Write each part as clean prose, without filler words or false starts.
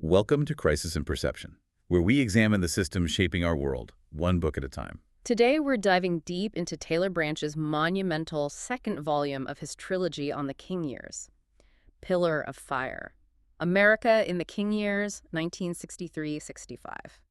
Welcome to Crisis and Perception, where we examine the systems shaping our world, one book at a time. Today, we're diving deep into Taylor Branch's monumental second volume of his trilogy on the King years, Pillar of Fire. America in the King years, 1963-65.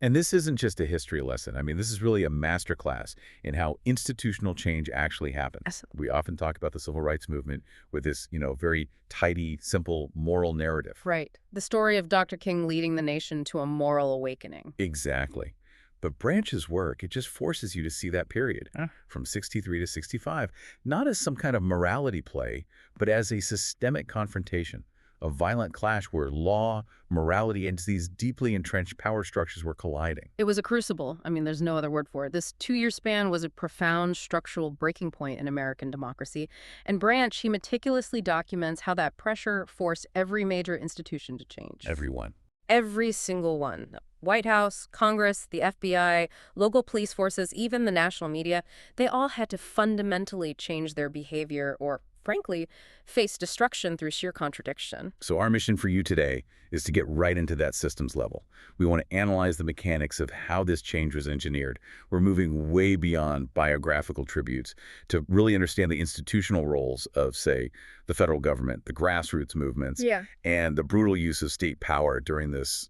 And this isn't just a history lesson. This is really a masterclass in how institutional change actually happens. Yes. We often talk about the civil rights movement with this, very tidy, simple moral narrative. Right. The story of Dr. King leading the nation to a moral awakening. Exactly. But Branch's work, it just forces you to see that period, from 63 to 65, not as some kind of morality play, but as a systemic confrontation, a violent clash where law, morality, and these deeply entrenched power structures were colliding. It was a crucible. There's no other word for it. This 2-year span was a profound structural breaking point in American democracy. And Branch, he meticulously documents how that pressure forced every major institution to change. Everyone. Every single one. The White House, Congress, the FBI, local police forces, even the national media, they all had to fundamentally change their behavior or, frankly, face destruction through sheer contradiction. So our mission for you today is to get right into that systems level. We want to analyze the mechanics of how this change was engineered. We're moving way beyond biographical tributes to really understand the institutional roles of, say, the federal government, the grassroots movements, and the brutal use of state power during this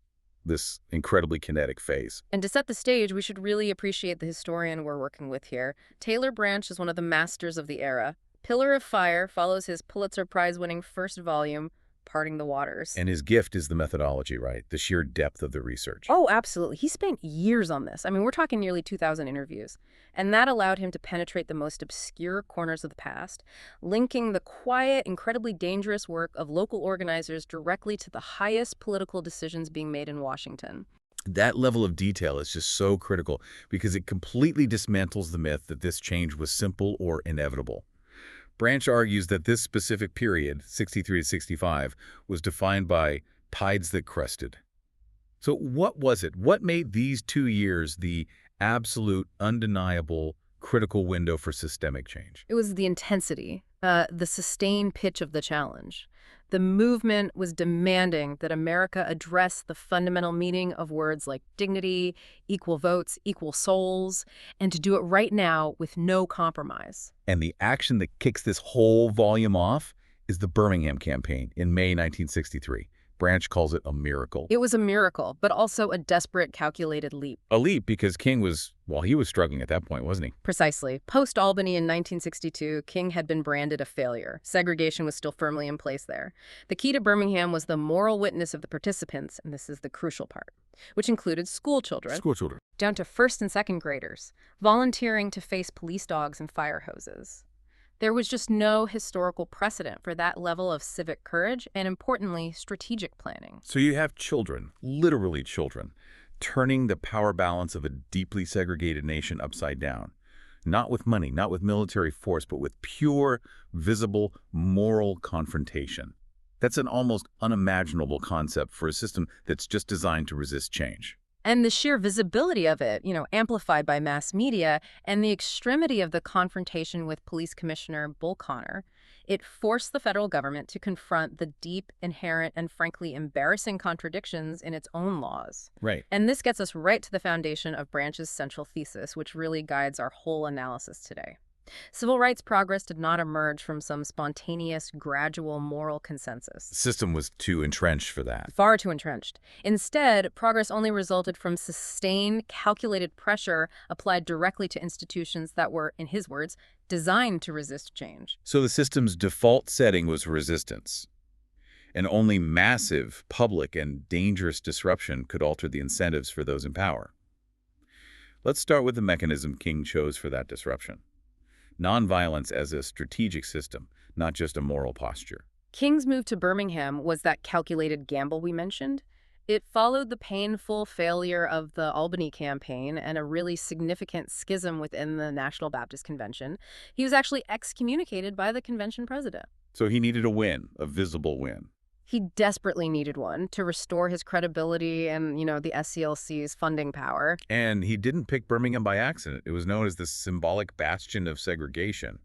incredibly kinetic phase. And to set the stage, we should really appreciate the historian we're working with here. Taylor Branch is one of the masters of the era. Pillar of Fire follows his Pulitzer Prize-winning first volume, Parting the Waters. And his gift is the methodology, right? The sheer depth of the research. Oh, absolutely. He spent years on this. We're talking nearly 2,000 interviews. And that allowed him to penetrate the most obscure corners of the past, linking the quiet, incredibly dangerous work of local organizers directly to the highest political decisions being made in Washington. That level of detail is just so critical because it completely dismantles the myth that this change was simple or inevitable. Branch argues that this specific period, 63 to 65, was defined by tides that crested. So what was it? What made these 2 years the absolute, undeniable, critical window for systemic change? It was the intensity, the sustained pitch of the challenge. The movement was demanding that America address the fundamental meaning of words like dignity, equal votes, equal souls, and to do it right now with no compromise. And the action that kicks this whole volume off is the Birmingham campaign in May 1963. Branch calls it a miracle. It was a miracle, but also a desperate, calculated leap. A leap because King was struggling at that point, wasn't he? Precisely. Post-Albany in 1962, King had been branded a failure. Segregation was still firmly in place there. The key to Birmingham was the moral witness of the participants, and this is the crucial part, which included school children. Down to first and second graders, volunteering to face police dogs and fire hoses. There was just no historical precedent for that level of civic courage and, importantly, strategic planning. So you have children, literally children, turning the power balance of a deeply segregated nation upside down. Not with money, not with military force, but with pure, visible, moral confrontation. That's an almost unimaginable concept for a system that's just designed to resist change. And the sheer visibility of it, amplified by mass media, and the extremity of the confrontation with Police Commissioner Bull Connor, it forced the federal government to confront the deep, inherent, and frankly embarrassing contradictions in its own laws. Right. And this gets us right to the foundation of Branch's central thesis, which really guides our whole analysis today. Civil rights progress did not emerge from some spontaneous, gradual moral consensus. The system was too entrenched for that. Far too entrenched. Instead, progress only resulted from sustained, calculated pressure applied directly to institutions that were, in his words, designed to resist change. So the system's default setting was resistance. And only massive, public, and dangerous disruption could alter the incentives for those in power. Let's start with the mechanism King chose for that disruption. Nonviolence as a strategic system, not just a moral posture. King's move to Birmingham was that calculated gamble we mentioned. It followed the painful failure of the Albany campaign and a really significant schism within the National Baptist Convention. He was actually excommunicated by the convention president. So he needed a win, a visible win. He desperately needed one to restore his credibility and, the SCLC's funding power. And he didn't pick Birmingham by accident. It was known as the symbolic bastion of segregation.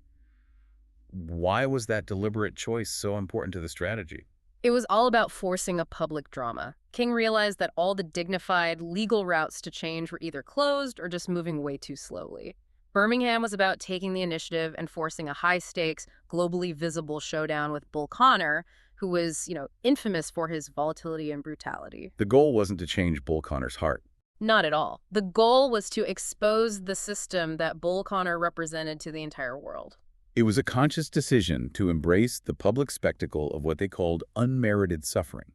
Why was that deliberate choice so important to the strategy? It was all about forcing a public drama. King realized that all the dignified, legal routes to change were either closed or just moving way too slowly. Birmingham was about taking the initiative and forcing a high-stakes, globally visible showdown with Bull Connor, who was, infamous for his volatility and brutality. The goal wasn't to change Bull Connor's heart. Not at all. The goal was to expose the system that Bull Connor represented to the entire world. It was a conscious decision to embrace the public spectacle of what they called unmerited suffering.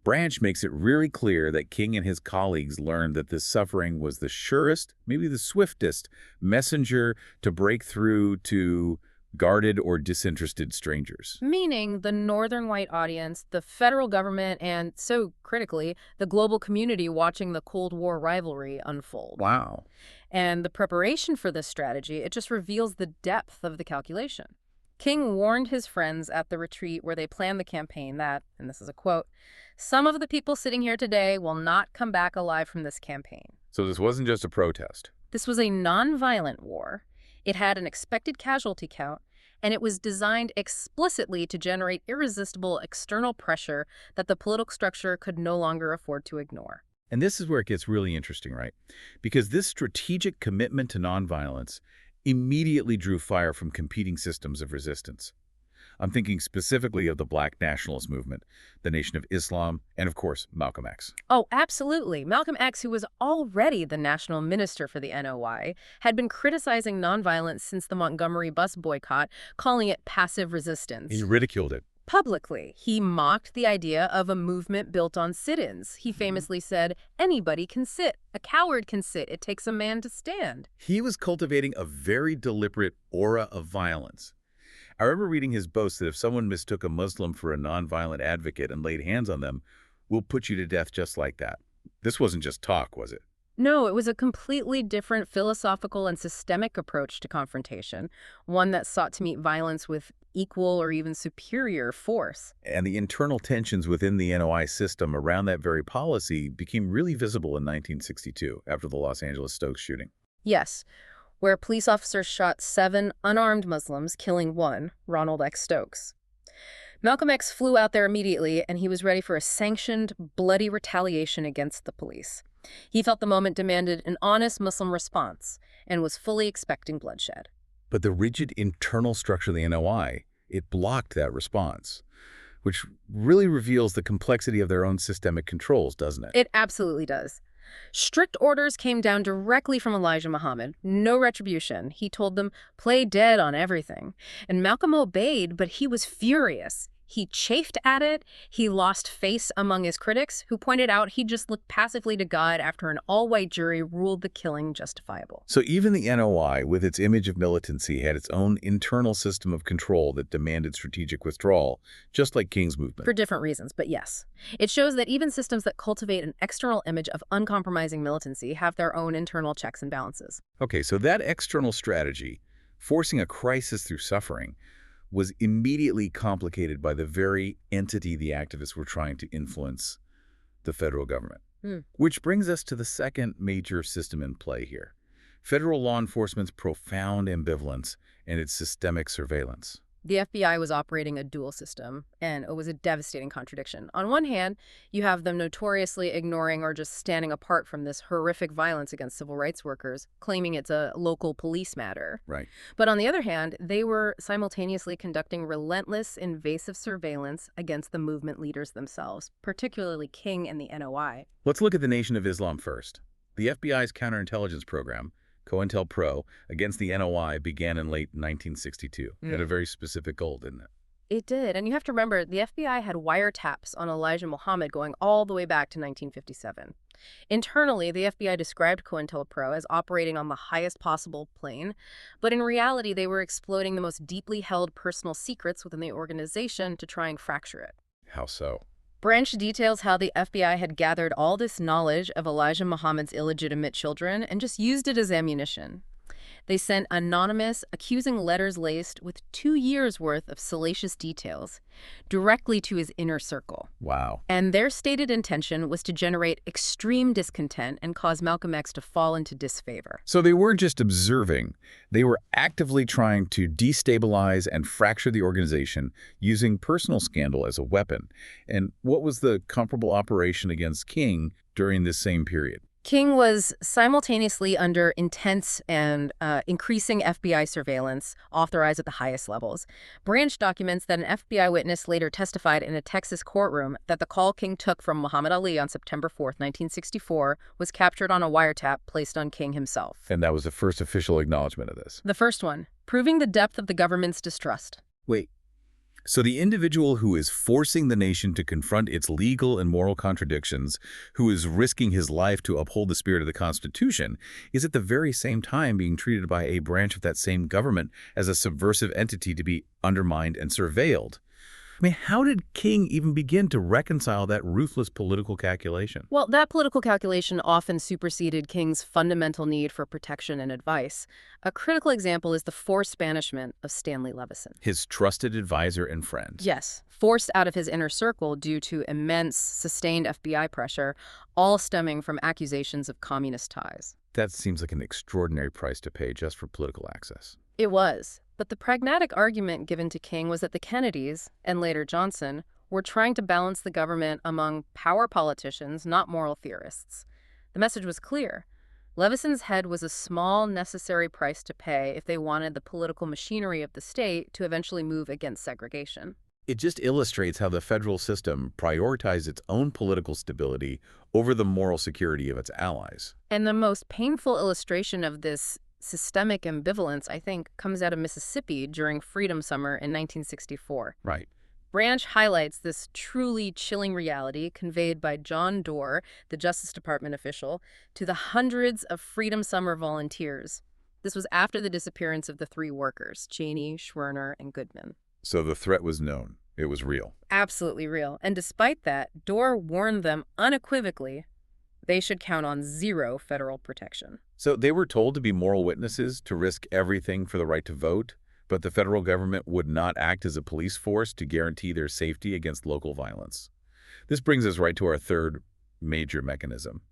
Branch makes it really clear that King and his colleagues learned that this suffering was the surest, maybe the swiftest, messenger to break through to guarded or disinterested strangers. Meaning the northern white audience, the federal government, and, so critically, the global community watching the Cold War rivalry unfold. Wow. And the preparation for this strategy, it just reveals the depth of the calculation. King warned his friends at the retreat where they planned the campaign that, and this is a quote, "Some of the people sitting here today will not come back alive from this campaign." So this wasn't just a protest. This was a nonviolent war. It had an expected casualty count, and it was designed explicitly to generate irresistible external pressure that the political structure could no longer afford to ignore. And this is where it gets really interesting, right? Because this strategic commitment to nonviolence immediately drew fire from competing systems of resistance. I'm thinking specifically of the Black nationalist movement, the Nation of Islam, and of course, Malcolm X. Oh, absolutely. Malcolm X, who was already the national minister for the NOI, had been criticizing nonviolence since the Montgomery bus boycott, calling it passive resistance. He ridiculed it. Publicly, he mocked the idea of a movement built on sit-ins. He famously said, "Anybody can sit. A coward can sit. It takes a man to stand." He was cultivating a very deliberate aura of violence. I remember reading his boast that if someone mistook a Muslim for a nonviolent advocate and laid hands on them, "We'll put you to death just like that." This wasn't just talk, was it? No, it was a completely different philosophical and systemic approach to confrontation, one that sought to meet violence with equal or even superior force. And the internal tensions within the NOI system around that very policy became really visible in 1962 after the Los Angeles Stokes shooting. Yes, where police officers shot 7 unarmed Muslims, killing 1, Ronald X. Stokes. Malcolm X flew out there immediately, and he was ready for a sanctioned, bloody retaliation against the police. He felt the moment demanded an honest Muslim response and was fully expecting bloodshed. But the rigid internal structure of the NOI, it blocked that response, which really reveals the complexity of their own systemic controls, doesn't it? It absolutely does. Strict orders came down directly from Elijah Muhammad. No retribution. He told them, "Play dead on everything." And Malcolm obeyed, but he was furious. He chafed at it. He lost face among his critics, who pointed out he just looked passively to God after an all-white jury ruled the killing justifiable. So even the NOI, with its image of militancy, had its own internal system of control that demanded strategic withdrawal, just like King's movement. For different reasons, but yes. It shows that even systems that cultivate an external image of uncompromising militancy have their own internal checks and balances. Okay, so that external strategy, forcing a crisis through suffering, was immediately complicated by the very entity the activists were trying to influence, the federal government. Which brings us to the second major system in play here, federal law enforcement's profound ambivalence and its systemic surveillance. The FBI was operating a dual system, and it was a devastating contradiction. On one hand, you have them notoriously ignoring or just standing apart from this horrific violence against civil rights workers, claiming it's a local police matter. Right. But on the other hand, they were simultaneously conducting relentless, invasive surveillance against the movement leaders themselves, particularly King and the NOI. Let's look at the Nation of Islam first. The FBI's counterintelligence program, COINTELPRO, against the NOI began in late 1962. It had a very specific goal, didn't it? It did. And you have to remember, the FBI had wiretaps on Elijah Muhammad going all the way back to 1957. Internally, the FBI described COINTELPRO as operating on the highest possible plane, but in reality, they were exploiting the most deeply held personal secrets within the organization to try and fracture it. How so? Branch details how the FBI had gathered all this knowledge of Elijah Muhammad's illegitimate children and just used it as ammunition. They sent anonymous, accusing letters laced with 2 years' worth of salacious details directly to his inner circle. Wow. And their stated intention was to generate extreme discontent and cause Malcolm X to fall into disfavor. So they weren't just observing. They were actively trying to destabilize and fracture the organization using personal scandal as a weapon. And what was the comparable operation against King during this same period? King was simultaneously under intense and increasing FBI surveillance authorized at the highest levels. Branch documents that an FBI witness later testified in a Texas courtroom that the call King took from Muhammad Ali on September 4th, 1964, was captured on a wiretap placed on King himself. And that was the first official acknowledgement of this. The first one, proving the depth of the government's distrust. Wait. So the individual who is forcing the nation to confront its legal and moral contradictions, who is risking his life to uphold the spirit of the Constitution, is at the very same time being treated by a branch of that same government as a subversive entity to be undermined and surveilled. I mean, how did King even begin to reconcile that ruthless political calculation? Well, that political calculation often superseded King's fundamental need for protection and advice. A critical example is the forced banishment of Stanley Levison. His trusted advisor and friend. Yes, forced out of his inner circle due to immense, sustained FBI pressure, all stemming from accusations of communist ties. That seems like an extraordinary price to pay just for political access. It was. But the pragmatic argument given to King was that the Kennedys, and later Johnson, were trying to balance the government among power politicians, not moral theorists. The message was clear. Levison's head was a small, necessary price to pay if they wanted the political machinery of the state to eventually move against segregation. It just illustrates how the federal system prioritized its own political stability over the moral security of its allies. And the most painful illustration of this systemic ambivalence, I think, comes out of Mississippi during Freedom Summer in 1964. Right. Branch highlights this truly chilling reality conveyed by John Doerr, the Justice Department official, to the hundreds of Freedom Summer volunteers. This was after the disappearance of the 3 workers, Cheney, Schwerner, and Goodman. So the threat was known. It was real. Absolutely real. And despite that, Doerr warned them unequivocally they should count on 0 federal protection. So they were told to be moral witnesses, to risk everything for the right to vote, but the federal government would not act as a police force to guarantee their safety against local violence. This brings us right to our third major mechanism.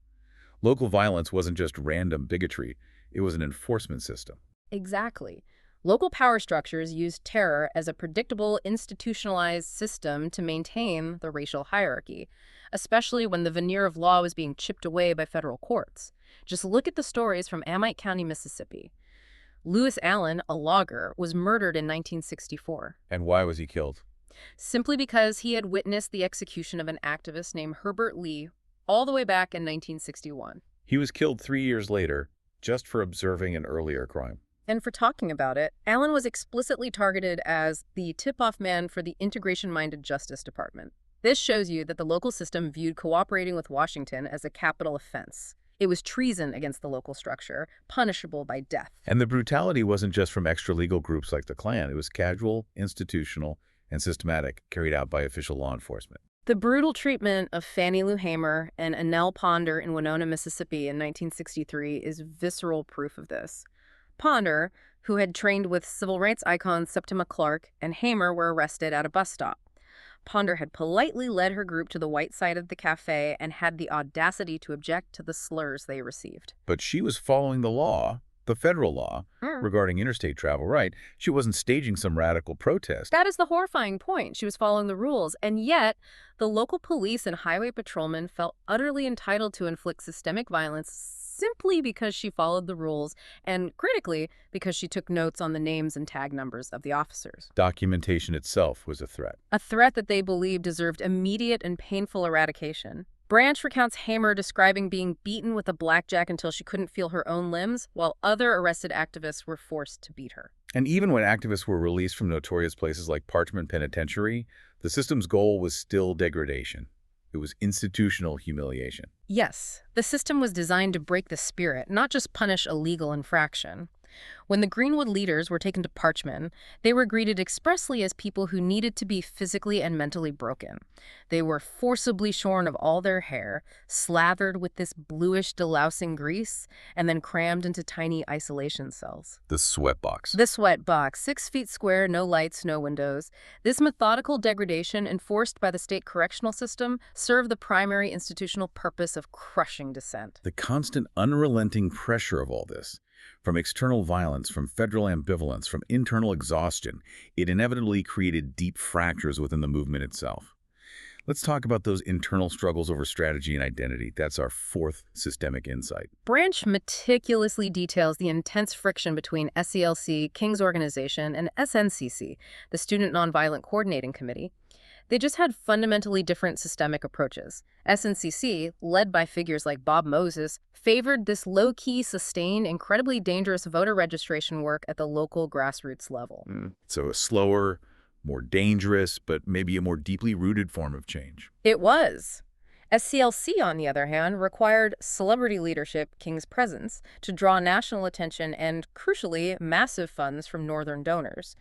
Local violence wasn't just random bigotry, it was an enforcement system. Exactly. Local power structures used terror as a predictable, institutionalized system to maintain the racial hierarchy, especially when the veneer of law was being chipped away by federal courts. Just look at the stories from Amite County, Mississippi. Lewis Allen, a logger, was murdered in 1964. And why was he killed? Simply because he had witnessed the execution of an activist named Herbert Lee all the way back in 1961. He was killed 3 years later, just for observing an earlier crime. And for talking about it, Allen was explicitly targeted as the tip-off man for the integration-minded Justice Department. This shows you that the local system viewed cooperating with Washington as a capital offense. It was treason against the local structure, punishable by death. And the brutality wasn't just from extra-legal groups like the Klan. It was casual, institutional, and systematic, carried out by official law enforcement. The brutal treatment of Fannie Lou Hamer and Annell Ponder in Winona, Mississippi in 1963 is visceral proof of this. Ponder, who had trained with civil rights icon Septima Clark, and Hamer were arrested at a bus stop. Ponder had politely led her group to the white side of the cafe and had the audacity to object to the slurs they received. But she was following the law, the federal law, regarding interstate travel, right? She wasn't staging some radical protest. That is the horrifying point. She was following the rules, and yet the local police and highway patrolmen felt utterly entitled to inflict systemic violence simply because she followed the rules, and critically, because she took notes on the names and tag numbers of the officers. Documentation itself was a threat. A threat that they believed deserved immediate and painful eradication. Branch recounts Hamer describing being beaten with a blackjack until she couldn't feel her own limbs, while other arrested activists were forced to beat her. And even when activists were released from notorious places like Parchment Penitentiary, the system's goal was still degradation. It was institutional humiliation. Yes, the system was designed to break the spirit, not just punish a legal infraction. When the Greenwood leaders were taken to Parchman, they were greeted expressly as people who needed to be physically and mentally broken. They were forcibly shorn of all their hair, slathered with this bluish delousing grease, and then crammed into tiny isolation cells. The sweat box. The sweat box, 6 feet square, no lights, no windows. This methodical degradation enforced by the state correctional system served the primary institutional purpose of crushing dissent. The constant unrelenting pressure of all this, from external violence, from federal ambivalence, from internal exhaustion, it inevitably created deep fractures within the movement itself. Let's talk about those internal struggles over strategy and identity. That's our fourth systemic insight. Branch meticulously details the intense friction between SELC, King's organization, and SNCC, the Student Nonviolent Coordinating Committee. They just had fundamentally different systemic approaches. SNCC, led by figures like Bob Moses, favored this low-key, sustained, incredibly dangerous voter registration work at the local grassroots level. So a slower, more dangerous, but maybe a more deeply rooted form of change. It was. SCLC, on the other hand, required celebrity leadership, King's presence, to draw national attention and, crucially, massive funds from Northern donors.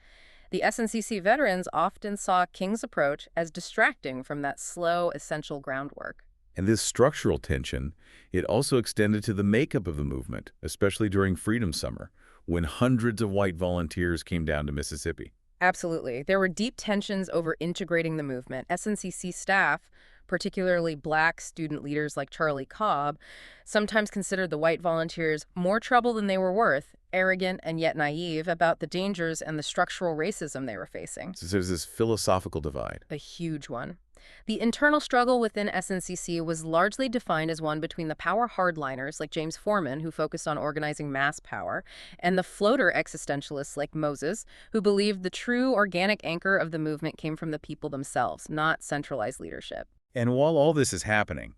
The SNCC veterans often saw King's approach as distracting from that slow, essential groundwork. And this structural tension, it also extended to the makeup of the movement, especially during Freedom Summer, when hundreds of white volunteers came down to Mississippi. Absolutely. There were deep tensions over integrating the movement. SNCC staff, particularly Black student leaders like Charlie Cobb, sometimes considered the white volunteers more trouble than they were worth, arrogant and yet naive about the dangers and the structural racism they were facing. So there's this philosophical divide. A huge one. The internal struggle within SNCC was largely defined as one between the power hardliners like James Forman, who focused on organizing mass power, and the floater existentialists like Moses, who believed the true organic anchor of the movement came from the people themselves, not centralized leadership. And while all this is happening,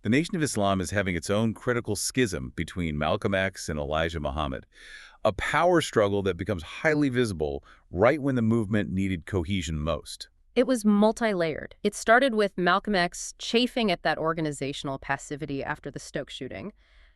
the Nation of Islam is having its own critical schism between Malcolm X and Elijah Muhammad, a power struggle that becomes highly visible right when the movement needed cohesion most. It was multi-layered. It started with Malcolm X chafing at that organizational passivity after the Stokes shooting,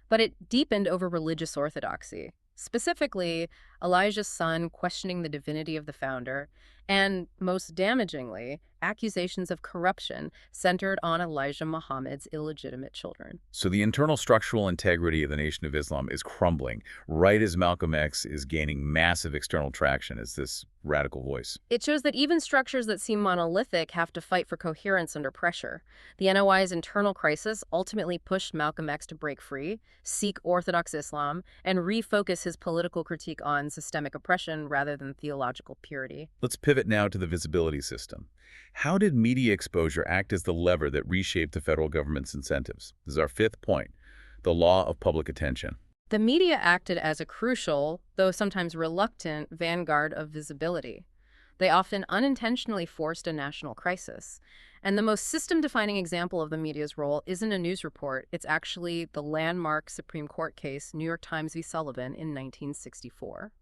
but it deepened over religious orthodoxy. Specifically, Elijah's son questioning the divinity of the founder, and, most damagingly, accusations of corruption centered on Elijah Muhammad's illegitimate children. So the internal structural integrity of the Nation of Islam is crumbling right as Malcolm X is gaining massive external traction as this radical voice. It shows that even structures that seem monolithic have to fight for coherence under pressure. The NOI's internal crisis ultimately pushed Malcolm X to break free, seek Orthodox Islam, and refocus his political critique on systemic oppression rather than theological purity. Let's pivot now to the visibility system. How did media exposure act as the lever that reshaped the federal government's incentives? This is our fifth point, the law of public attention. The media acted as a crucial, though sometimes reluctant, vanguard of visibility. They often unintentionally forced a national crisis. And the most system-defining example of the media's role isn't a news report. It's actually the landmark Supreme Court case, New York Times v. Sullivan, in 1964.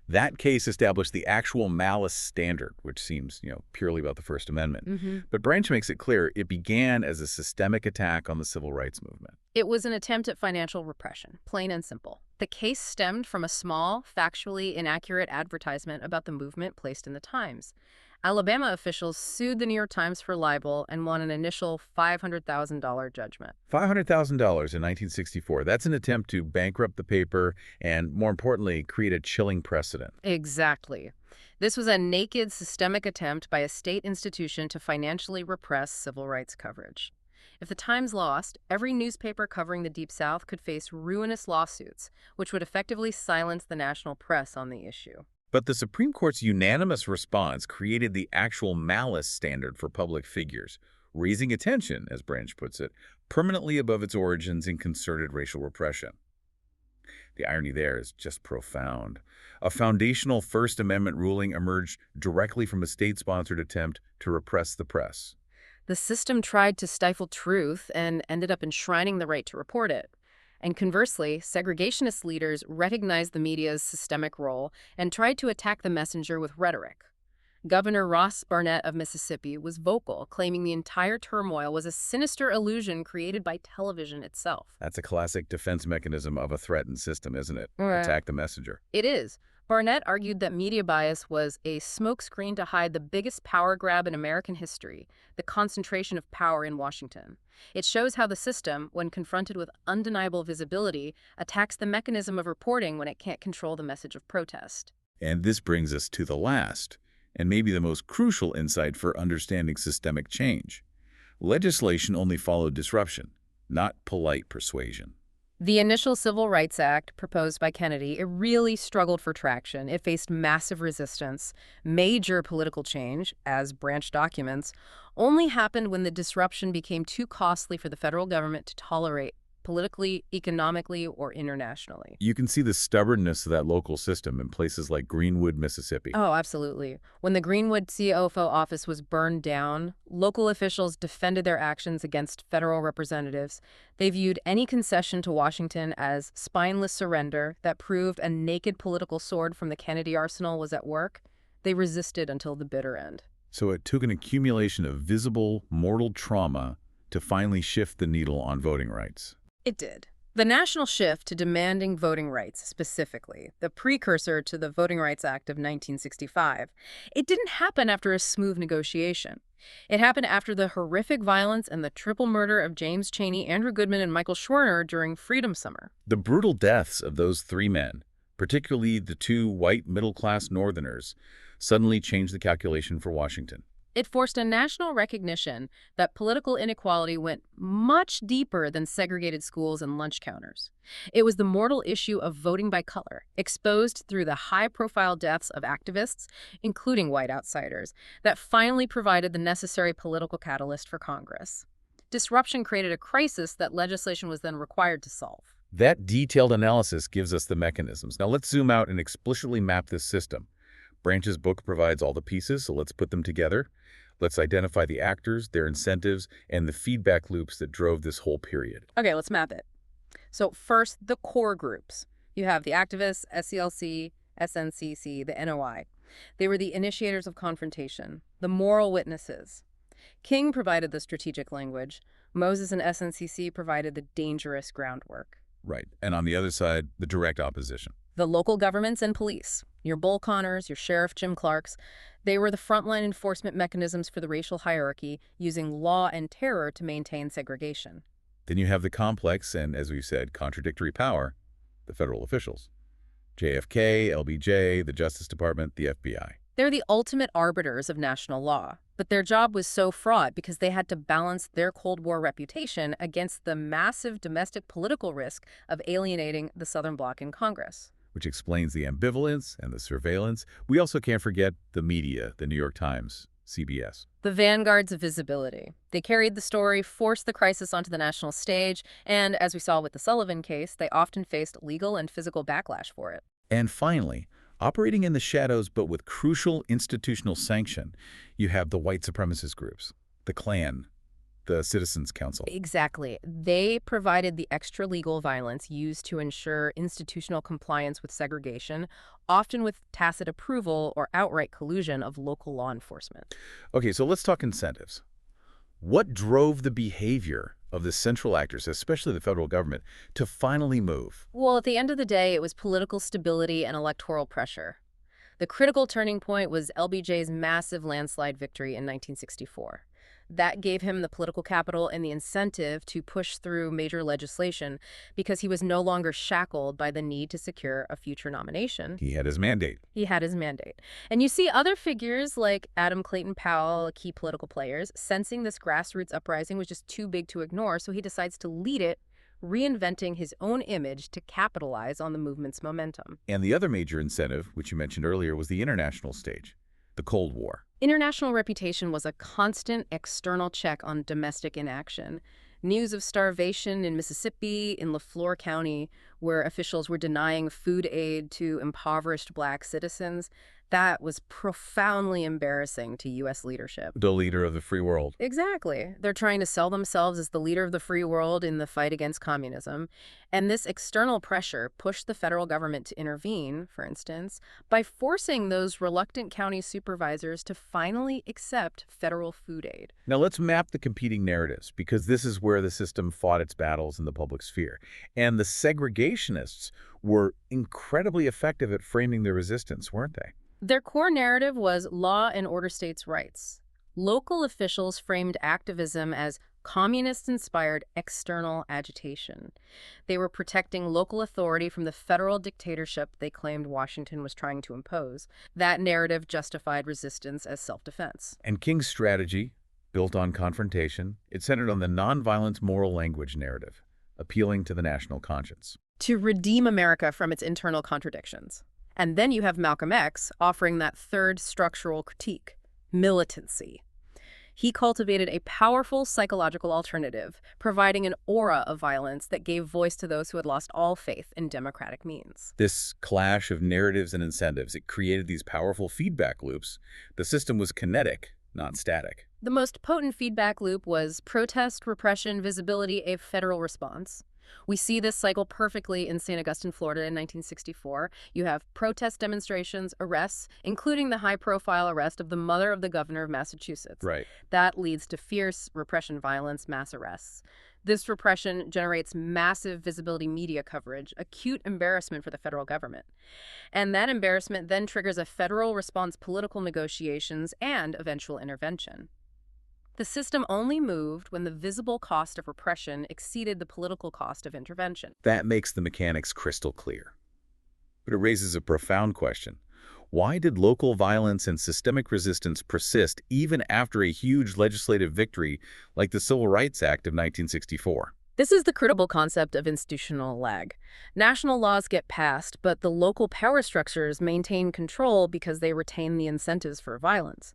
That case established the actual malice standard, which seems, purely about the First Amendment. But Branch makes it clear it began as a systemic attack on the civil rights movement. It was an attempt at financial repression, plain and simple. The case stemmed from a small, factually inaccurate advertisement about the movement placed in the Times. Alabama officials sued the New York Times for libel and won an initial $500,000 judgment. $500,000 in 1964. That's an attempt to bankrupt the paper and, more importantly, create a chilling precedent. Exactly. This was a naked, systemic attempt by a state institution to financially repress civil rights coverage. If the Times lost, every newspaper covering the Deep South could face ruinous lawsuits, which would effectively silence the national press on the issue. But the Supreme Court's unanimous response created the actual malice standard for public figures, raising attention, as Branch puts it, permanently above its origins in concerted racial repression. The irony there is just profound. A foundational First Amendment ruling emerged directly from a state-sponsored attempt to repress the press. The system tried to stifle truth and ended up enshrining the right to report it. And conversely, segregationist leaders recognized the media's systemic role and tried to attack the messenger with rhetoric. Governor Ross Barnett of Mississippi was vocal, claiming the entire turmoil was a sinister illusion created by television itself. That's a classic defense mechanism of a threatened system, isn't it? Right. Attack the messenger. It is. Barnett argued that media bias was a smokescreen to hide the biggest power grab in American history, the concentration of power in Washington. It shows how the system, when confronted with undeniable visibility, attacks the mechanism of reporting when it can't control the message of protest. And this brings us to the last, and maybe the most crucial insight for understanding systemic change. Legislation only followed disruption, not polite persuasion. The initial Civil Rights Act, proposed by Kennedy, it really struggled for traction. It faced massive resistance. Major political change, as branch documents, only happened when the disruption became too costly for the federal government to tolerate politically, economically, or internationally. You can see the stubbornness of that local system in places like Greenwood, Mississippi. Oh, absolutely. When the Greenwood COFO office was burned down, local officials defended their actions against federal representatives. They viewed any concession to Washington as spineless surrender that proved a naked political sword from the Kennedy arsenal was at work. They resisted until the bitter end. So it took an accumulation of visible, mortal trauma to finally shift the needle on voting rights. It did. The national shift to demanding voting rights, specifically, the precursor to the Voting Rights Act of 1965, it didn't happen after a smooth negotiation. It happened after the horrific violence and the triple murder of James Chaney, Andrew Goodman, and Michael Schwerner during Freedom Summer. The brutal deaths of those three men, particularly the two white middle-class Northerners, suddenly changed the calculation for Washington. It forced a national recognition that political inequality went much deeper than segregated schools and lunch counters. It was the mortal issue of voting by color, exposed through the high-profile deaths of activists, including white outsiders, that finally provided the necessary political catalyst for Congress. Disruption created a crisis that legislation was then required to solve. That detailed analysis gives us the mechanisms. Now let's zoom out and explicitly map this system. Branch's book provides all the pieces, so let's put them together. Let's identify the actors, their incentives, and the feedback loops that drove this whole period. Okay, let's map it. So first, the core groups. You have the activists, SCLC, SNCC, the NOI. They were the initiators of confrontation, the moral witnesses. King provided the strategic language. Moses and SNCC provided the dangerous groundwork. Right. And on the other side, the direct opposition. The local governments and police, your Bull Connors, your Sheriff Jim Clarks, they were the frontline enforcement mechanisms for the racial hierarchy, using law and terror to maintain segregation. Then you have the complex and, as we've said, contradictory power, the federal officials. JFK, LBJ, the Justice Department, the FBI. They're the ultimate arbiters of national law, but their job was so fraught because they had to balance their Cold War reputation against the massive domestic political risk of alienating the Southern Bloc in Congress. Which explains the ambivalence and the surveillance. We also can't forget the media, the New York Times, CBS. The vanguards of visibility. They carried the story, forced the crisis onto the national stage, and as we saw with the Sullivan case, they often faced legal and physical backlash for it. And finally, operating in the shadows but with crucial institutional sanction, you have the white supremacist groups, the Klan, the Citizens Council. Exactly. They provided the extra legal violence used to ensure institutional compliance with segregation, often with tacit approval or outright collusion of local law enforcement. Okay, so let's talk incentives. What drove the behavior of the central actors, especially the federal government, to finally move? Well, at the end of the day, it was political stability and electoral pressure. The critical turning point was LBJ's massive landslide victory in 1964. That gave him the political capital and the incentive to push through major legislation because he was no longer shackled by the need to secure a future nomination. He had his mandate. He had his mandate. And you see other figures like Adam Clayton Powell, key political players, sensing this grassroots uprising was just too big to ignore, so he decides to lead it, reinventing his own image to capitalize on the movement's momentum. And the other major incentive, which you mentioned earlier, was the international stage, the Cold War. International reputation was a constant external check on domestic inaction. News of starvation in Mississippi, in LaFleur County, where officials were denying food aid to impoverished black citizens, That was profoundly embarrassing to U.S. leadership. The leader of the free world. Exactly. They're trying to sell themselves as the leader of the free world in the fight against communism. And this external pressure pushed the federal government to intervene, for instance, by forcing those reluctant county supervisors to finally accept federal food aid. Now let's map the competing narratives, because this is where the system fought its battles in the public sphere. And the segregationists were incredibly effective at framing their resistance, weren't they? Their core narrative was law and order states' rights. Local officials framed activism as communist-inspired external agitation. They were protecting local authority from the federal dictatorship they claimed Washington was trying to impose. That narrative justified resistance as self-defense. And King's strategy, built on confrontation, it centered on the nonviolent moral language narrative, appealing to the national conscience. To redeem America from its internal contradictions. And then you have Malcolm X offering that third structural critique, militancy. He cultivated a powerful psychological alternative, providing an aura of violence that gave voice to those who had lost all faith in democratic means. This clash of narratives and incentives, it created these powerful feedback loops. The system was kinetic, not static. The most potent feedback loop was protest, repression, visibility, a federal response. We see this cycle perfectly in St. Augustine, Florida in 1964. You have protest demonstrations, arrests, including the high-profile arrest of the mother of the governor of Massachusetts. Right. That leads to fierce repression violence, mass arrests. This repression generates massive visibility media coverage, acute embarrassment for the federal government. And that embarrassment then triggers a federal response, political negotiations, and eventual intervention. The system only moved when the visible cost of repression exceeded the political cost of intervention. That makes the mechanics crystal clear. But it raises a profound question. Why did local violence and systemic resistance persist even after a huge legislative victory like the Civil Rights Act of 1964? This is the critical concept of institutional lag. National laws get passed, but the local power structures maintain control because they retain the incentives for violence.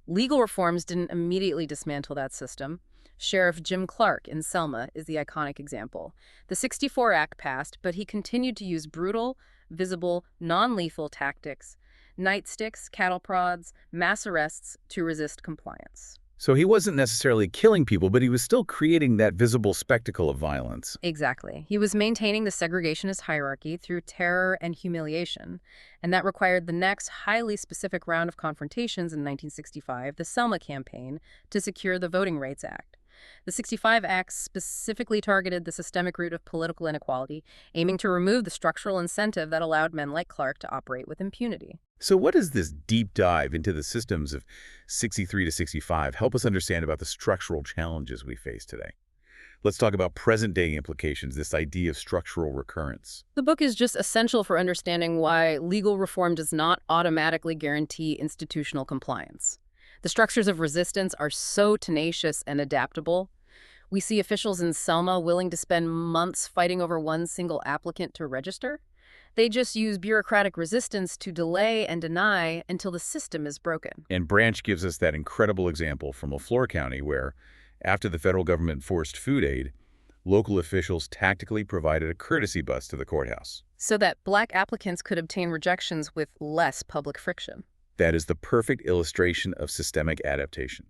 Legal reforms didn't immediately dismantle that system. Sheriff Jim Clark in Selma is the iconic example. The '64 Act passed, but he continued to use brutal, visible, non-lethal tactics, nightsticks, cattle prods, mass arrests to resist compliance. So he wasn't necessarily killing people, but he was still creating that visible spectacle of violence. Exactly. He was maintaining the segregationist hierarchy through terror and humiliation, and that required the next highly specific round of confrontations in 1965, the Selma campaign, to secure the Voting Rights Act. The '65 Act specifically targeted the systemic root of political inequality, aiming to remove the structural incentive that allowed men like Clark to operate with impunity. So what does this deep dive into the systems of 63 to 65 help us understand about the structural challenges we face today? Let's talk about present-day implications, this idea of structural recurrence. The book is just essential for understanding why legal reform does not automatically guarantee institutional compliance. The structures of resistance are so tenacious and adaptable. We see officials in Selma willing to spend months fighting over one single applicant to register. They just use bureaucratic resistance to delay and deny until the system is broken. And Branch gives us that incredible example from LaFleur County where, after the federal government forced food aid, local officials tactically provided a courtesy bus to the courthouse. So that black applicants could obtain rejections with less public friction. That is the perfect illustration of systemic adaptation.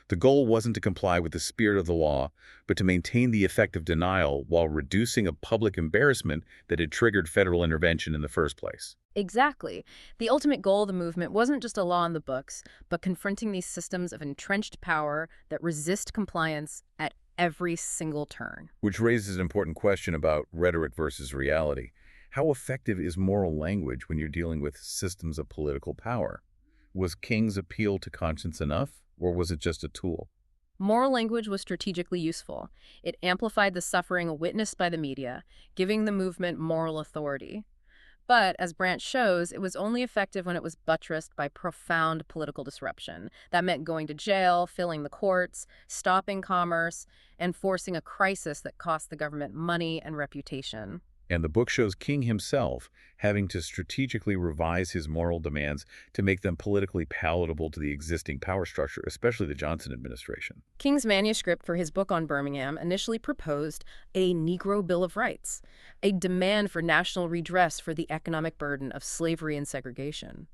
The goal wasn't to comply with the spirit of the law, but to maintain the effect of denial while reducing a public embarrassment that had triggered federal intervention in the first place. Exactly. The ultimate goal of the movement wasn't just a law in the books, but confronting these systems of entrenched power that resist compliance at every single turn. Which raises an important question about rhetoric versus reality. How effective is moral language when you're dealing with systems of political power? Was King's appeal to conscience enough, or was it just a tool? Moral language was strategically useful. It amplified the suffering witnessed by the media, giving the movement moral authority. But, as Branch shows, it was only effective when it was buttressed by profound political disruption. That meant going to jail, filling the courts, stopping commerce, and forcing a crisis that cost the government money and reputation. And the book shows King himself having to strategically revise his moral demands to make them politically palatable to the existing power structure, especially the Johnson administration. King's manuscript for his book on Birmingham initially proposed a Negro Bill of Rights, a demand for national redress for the economic burden of slavery and segregation.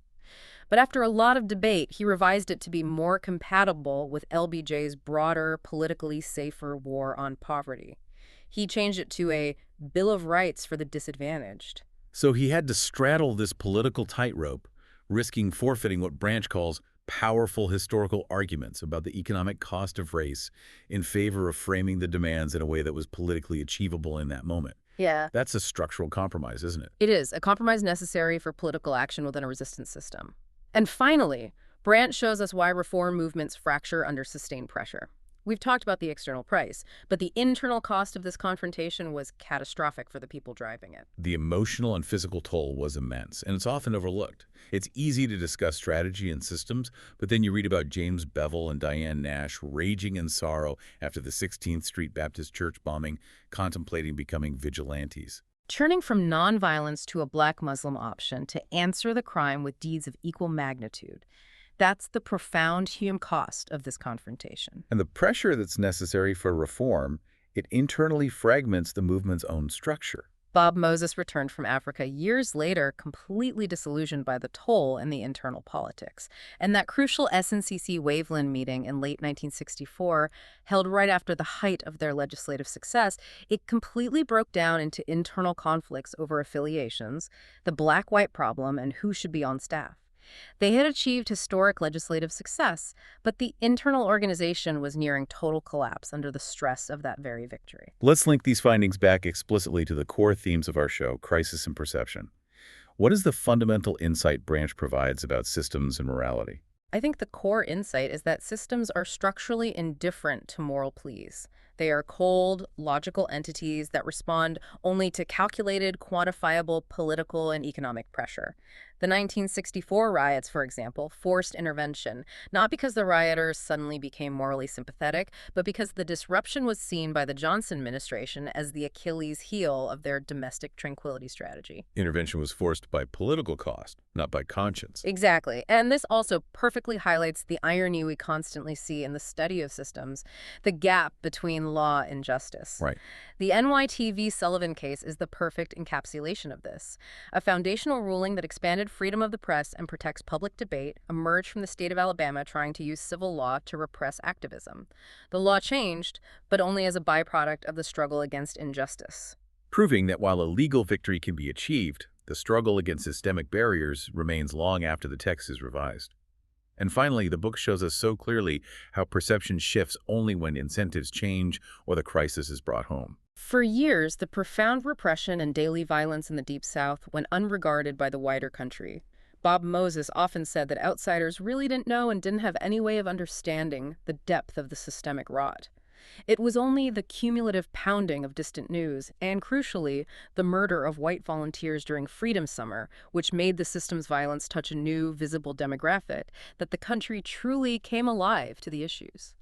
But after a lot of debate, he revised it to be more compatible with LBJ's broader, politically safer war on poverty. He changed it to a Bill of Rights for the disadvantaged. So he had to straddle this political tightrope, risking forfeiting what Branch calls powerful historical arguments about the economic cost of race in favor of framing the demands in a way that was politically achievable in that moment. Yeah. That's a structural compromise, isn't it? It is a compromise necessary for political action within a resistance system. And finally, Brandt shows us why reform movements fracture under sustained pressure. We've talked about the external price, but the internal cost of this confrontation was catastrophic for the people driving it. The emotional and physical toll was immense, and it's often overlooked. It's easy to discuss strategy and systems, but then you read about James Bevel and Diane Nash raging in sorrow after the 16th Street Baptist Church bombing, contemplating becoming vigilantes. Turning from nonviolence to a black Muslim option to answer the crime with deeds of equal magnitude. That's the profound human cost of this confrontation. And the pressure that's necessary for reform, it internally fragments the movement's own structure. Bob Moses returned from Africa years later, completely disillusioned by the toll and the internal politics. And that crucial SNCC Waveland meeting in late 1964, held right after the height of their legislative success, it completely broke down into internal conflicts over affiliations, the black-white problem, and who should be on staff. They had achieved historic legislative success, but the internal organization was nearing total collapse under the stress of that very victory. Let's link these findings back explicitly to the core themes of our show, crisis and perception. What is the fundamental insight Branch provides about systems and morality? I think the core insight is that systems are structurally indifferent to moral pleas. They are cold, logical entities that respond only to calculated, quantifiable political and economic pressure. The 1964 riots, for example, forced intervention, not because the rioters suddenly became morally sympathetic, but because the disruption was seen by the Johnson administration as the Achilles heel of their domestic tranquility strategy. Intervention was forced by political cost, not by conscience. Exactly. And this also perfectly highlights the irony we constantly see in the study of systems, the gap between law and justice. Right. The NYTV Sullivan case is the perfect encapsulation of this. A foundational ruling that expanded freedom of the press and protects public debate emerged from the state of Alabama trying to use civil law to repress activism. The law changed, but only as a byproduct of the struggle against injustice. Proving that while a legal victory can be achieved, the struggle against systemic barriers remains long after the text is revised. And finally, the book shows us so clearly how perception shifts only when incentives change or the crisis is brought home. For years, the profound repression and daily violence in the Deep South went unregarded by the wider country. Bob Moses often said that outsiders really didn't know and didn't have any way of understanding the depth of the systemic rot. It was only the cumulative pounding of distant news and, crucially, the murder of white volunteers during Freedom Summer, which made the system's violence touch a new, visible demographic, that the country truly came alive to the issues.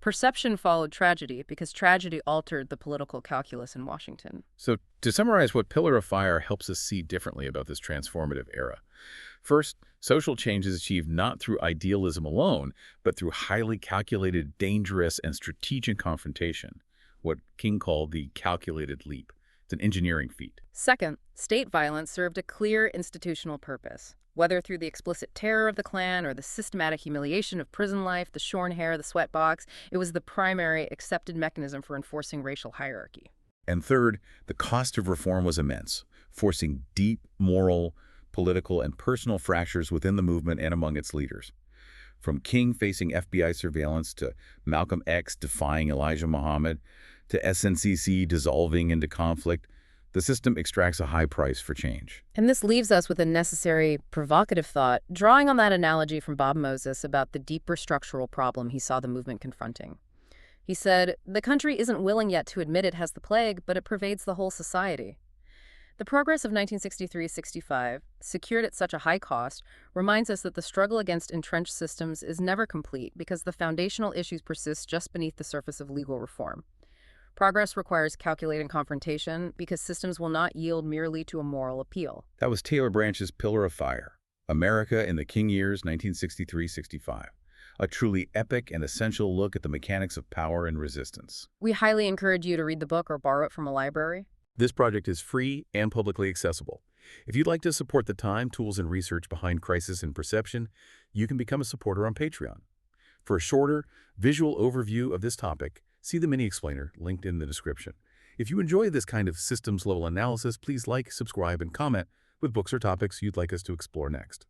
Perception followed tragedy because tragedy altered the political calculus in Washington. So, to summarize what Pillar of Fire helps us see differently about this transformative era. First, social change is achieved not through idealism alone, but through highly calculated, dangerous, and strategic confrontation, what King called the calculated leap. It's an engineering feat. Second, state violence served a clear institutional purpose. Whether through the explicit terror of the Klan or the systematic humiliation of prison life, the shorn hair, the sweatbox, it was the primary accepted mechanism for enforcing racial hierarchy. And third, the cost of reform was immense, forcing deep moral, political, and personal fractures within the movement and among its leaders. From King facing FBI surveillance to Malcolm X defying Elijah Muhammad to SNCC dissolving into conflict, the system extracts a high price for change. And this leaves us with a necessary, provocative thought, drawing on that analogy from Bob Moses about the deeper structural problem he saw the movement confronting. He said, "The country isn't willing yet to admit it has the plague, but it pervades the whole society." The progress of 1963-65, secured at such a high cost, reminds us that the struggle against entrenched systems is never complete because the foundational issues persist just beneath the surface of legal reform. Progress requires calculating confrontation because systems will not yield merely to a moral appeal. That was Taylor Branch's Pillar of Fire, America in the King Years 1963-65, a truly epic and essential look at the mechanics of power and resistance. We highly encourage you to read the book or borrow it from a library. This project is free and publicly accessible. If you'd like to support the time, tools, and research behind crisis and perception, you can become a supporter on Patreon. For a shorter, visual overview of this topic, see the mini-explainer linked in the description. If you enjoy this kind of systems-level analysis, please like, subscribe, and comment with books or topics you'd like us to explore next.